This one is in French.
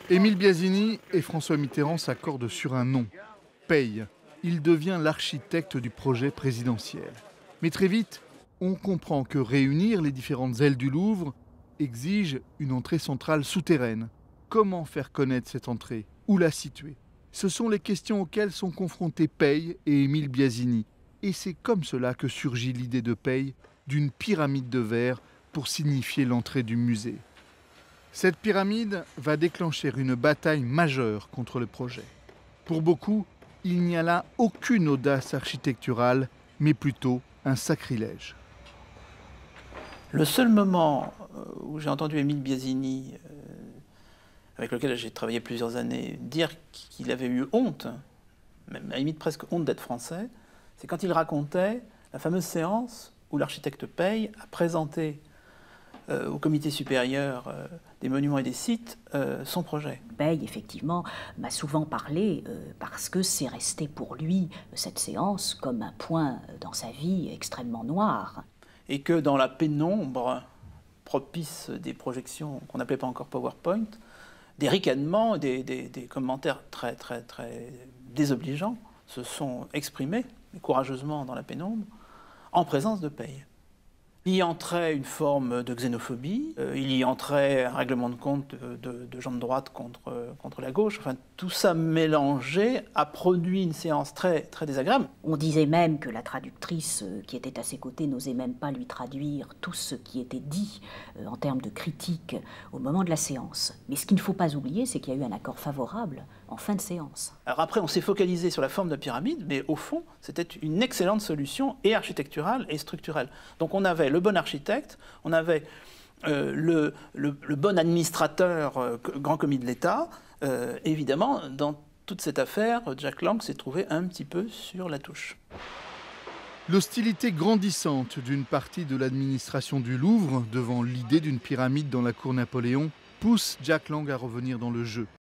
Émile Biasini et François Mitterrand s'accordent sur un nom, Paye. Il devient l'architecte du projet présidentiel. Mais très vite, on comprend que réunir les différentes ailes du Louvre exige une entrée centrale souterraine. Comment faire connaître cette entrée? Où la situer? Ce sont les questions auxquelles sont confrontés Paye et Émile Biasini. Et c'est comme cela que surgit l'idée de Paye d'une pyramide de verre pour signifier l'entrée du musée. Cette pyramide va déclencher une bataille majeure contre le projet. Pour beaucoup, il n'y a là aucune audace architecturale, mais plutôt un sacrilège. Le seul moment où j'ai entendu Émile Biasini, avec lequel j'ai travaillé plusieurs années, dire qu'il avait eu honte, même à la limite presque honte d'être français, c'est quand il racontait la fameuse séance où l'architecte Paye a présenté au comité supérieur des monuments et des sites son projet. Paye, effectivement, m'a souvent parlé parce que c'est resté pour lui, cette séance, comme un point dans sa vie extrêmement noir. Et que dans la pénombre propice des projections qu'on n'appelait pas encore PowerPoint, des ricanements, des commentaires très désobligeants se sont exprimés courageusement dans la pénombre en présence de Paye. Il y entrait une forme de xénophobie, il y entrait un règlement de compte de gens de droite contre la gauche. Enfin, tout ça mélangé a produit une séance très désagréable. On disait même que la traductrice qui était à ses côtés n'osait même pas lui traduire tout ce qui était dit en termes de critique au moment de la séance. Mais ce qu'il ne faut pas oublier, c'est qu'il y a eu un accord favorable en fin de séance. Alors après, on s'est focalisé sur la forme de la pyramide, mais au fond, c'était une excellente solution et architecturale et structurelle. Donc on avait le bon architecte, on avait le bon administrateur, grand commis de l'État. Évidemment, dans toute cette affaire, Jack Lang s'est trouvé un petit peu sur la touche. L'hostilité grandissante d'une partie de l'administration du Louvre devant l'idée d'une pyramide dans la cour Napoléon pousse Jack Lang à revenir dans le jeu.